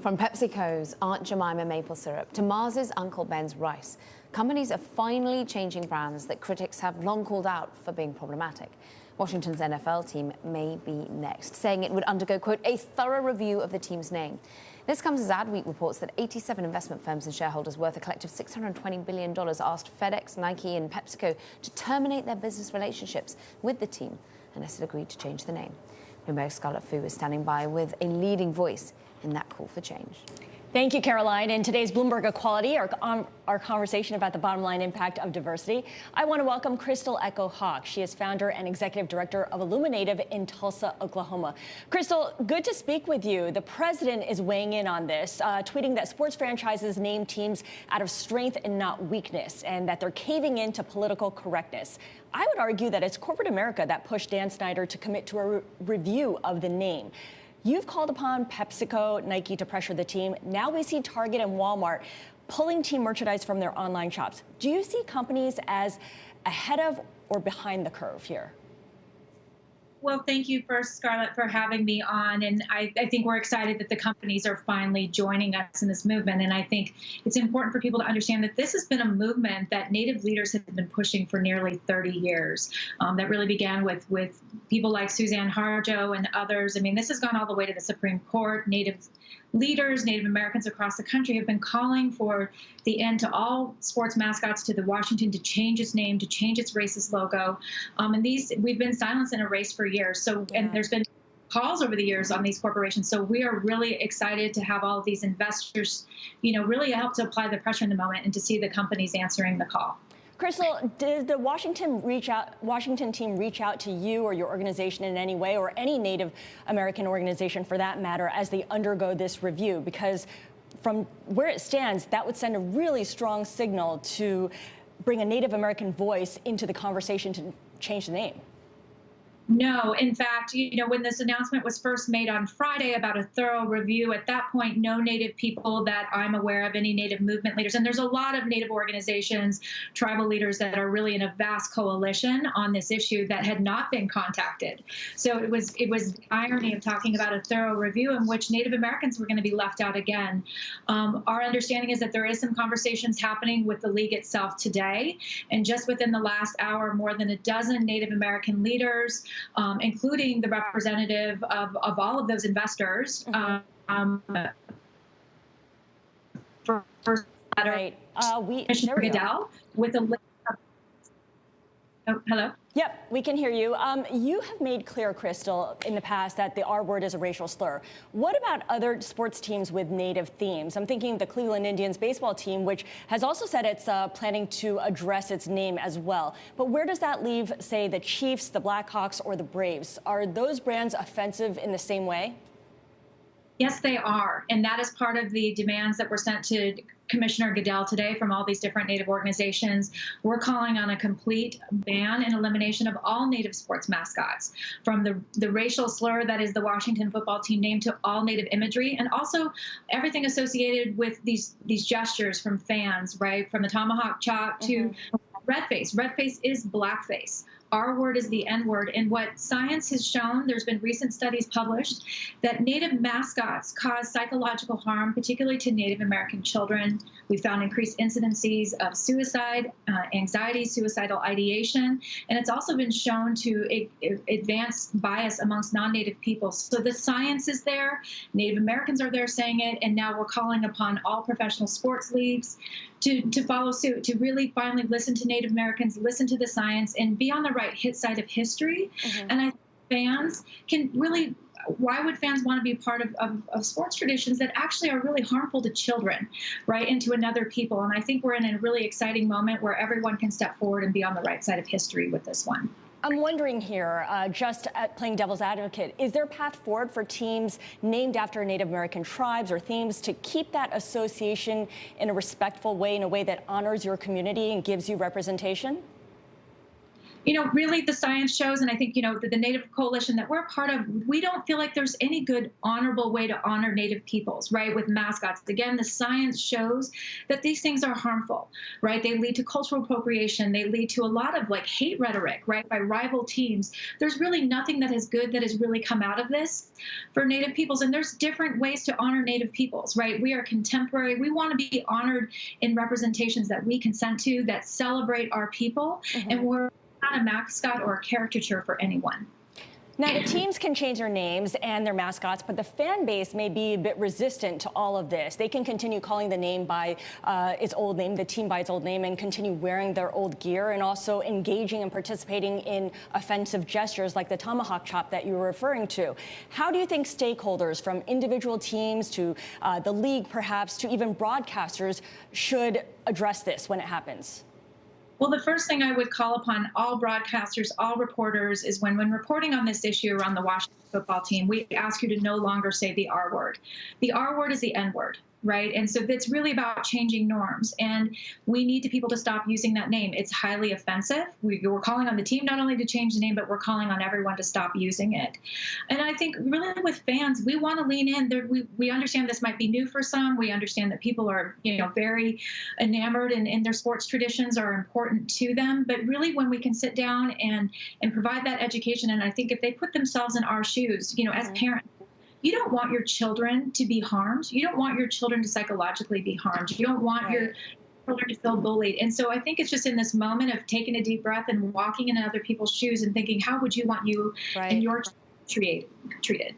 From PepsiCo's Aunt Jemima maple syrup to Mars's Uncle Ben's rice, companies are finally changing brands that critics have long called out for being problematic. Washington's NFL team may be next, saying it would undergo, quote, a thorough review of the team's name. This comes as Adweek reports that 87 investment firms and shareholders worth a collective $620 billion asked FedEx, Nike and PepsiCo to terminate their business relationships with the team unless it agreed to change the name. Bloomberg's Scarlett Fu is standing by with a leading voice in that call for change. Thank you, Caroline. In today's Bloomberg Equality, our conversation about the bottom line impact of diversity, I want to welcome Crystal Echo Hawk. She is founder and executive director of IllumiNative in Tulsa, Oklahoma. Crystal, good to speak with you. The president is weighing in on this, tweeting that sports franchises name teams out of strength and not weakness, and that they're caving into political correctness. I would argue that it's corporate America that pushed Dan Snyder to commit to a review of the name. You've called upon PepsiCo, Nike to pressure the team. Now we see Target and Walmart pulling team merchandise from their online shops. Do you see companies as ahead of or behind the curve here? Well, thank you first, Scarlett, for having me on. And I think we're excited that the companies are finally joining us in this movement. And I think it's important for people to understand that this has been a movement that Native leaders have been pushing for nearly 30 years. That really began with people like Suzanne Harjo and others. I mean, this has gone all the way to the Supreme Court. Native leaders, Native Americans across the country have been calling for the end to all sports mascots, to the Washington to change its name, to change its racist logo. And we've been silenced in a race for years. So, and there's been calls over the years on these corporations. So we are really excited to have all of these investors, really help to apply the pressure in the moment and to see the companies answering the call. Crystal, did the Washington team reach out to you or your organization in any way, or any Native American organization for that matter, as they undergo this review? Because from where it stands, that would send a really strong signal to bring a Native American voice into the conversation to change the name. No, in fact, when this announcement was first made on Friday about a thorough review, at that point, no Native people that I'm aware of, any Native movement leaders, and there's a lot of Native organizations, tribal leaders that are really in a vast coalition on this issue that had not been contacted. So it was the irony of talking about a thorough review in which Native Americans were going to be left out again. Our understanding is that there is some conversations happening with the league itself today, and just within the last hour, more than a dozen Native American leaders, including the representative of all of those investors. Right. Commissioner Goodell with a list of, oh, hello? Yep, we can hear you. You have made clear, Crystal, in the past that the R word is a racial slur. What about other sports teams with Native themes? I'm thinking the Cleveland Indians baseball team, which has also said it's planning to address its name as well. But where does that leave, say, the Chiefs, the Blackhawks, or the Braves? Are those brands offensive in the same way? Yes, they are. And that is part of the demands that were sent to Commissioner Goodell today from all these different Native organizations. We're calling on a complete ban and elimination of all Native sports mascots, from the racial slur that is the Washington football team name to all Native imagery, and also everything associated with these gestures from fans, right? From the tomahawk chop to red face. Red face is blackface. R word is the N word. And what science has shown, there's been recent studies published, that Native mascots cause psychological harm, particularly to Native American children. We found increased incidences of suicide, anxiety, suicidal ideation, and it's also been shown to advance bias amongst non-Native people. So the science is there, Native Americans are there saying it, and now we're calling upon all professional sports leagues to follow suit, to really finally listen to Native Americans, listen to the science, and be on the right side of history. And I think fans can really, why would fans want to be part of sports traditions that actually are really harmful to children, right, and to another people? And I think we're in a really exciting moment where everyone can step forward and be on the right side of history with this one. I'm wondering here, just playing devil's advocate, is there a path forward for teams named after Native American tribes or themes to keep that association in a respectful way, in a way that honors your community and gives you representation? Really the science shows, and I think, the Native Coalition that we're a part of, we don't feel like there's any good, honorable way to honor Native peoples, right, with mascots. Again, the science shows that these things are harmful, right? They lead to cultural appropriation. They lead to a lot of, hate rhetoric, right, by rival teams. There's really nothing that is good that has really come out of this for Native peoples, and there's different ways to honor Native peoples, right? We are contemporary. We want to be honored in representations that we consent to, that celebrate our people, and we're not a mascot or a caricature for anyone. Now, the teams can change their names and their mascots, but the fan base may be a bit resistant to all of this. They can continue calling the name by its old name, the team by its old name, and continue wearing their old gear, and also engaging and participating in offensive gestures like the tomahawk chop that you were referring to. How do you think stakeholders, from individual teams to the league perhaps, to even broadcasters, should address this when it happens? Well, the first thing I would call upon all broadcasters, all reporters, is when reporting on this issue around the Washington football team, we ask you to no longer say the R word. The R word is the N word, right? And so it's really about changing norms. And we need people to stop using that name. It's highly offensive. We're calling on the team not only to change the name, but we're calling on everyone to stop using it. And I think really with fans, we want to lean in. We understand this might be new for some. We understand that people are, very enamored and their sports traditions are important to them. But really when we can sit down and provide that education, and I think if they put themselves in our shoes, as parents, you don't want your children to be harmed. You don't want your children to psychologically be harmed. You don't want your children to feel bullied. And so I think it's just in this moment of taking a deep breath and walking in other people's shoes and thinking, how would you want you and your child treated?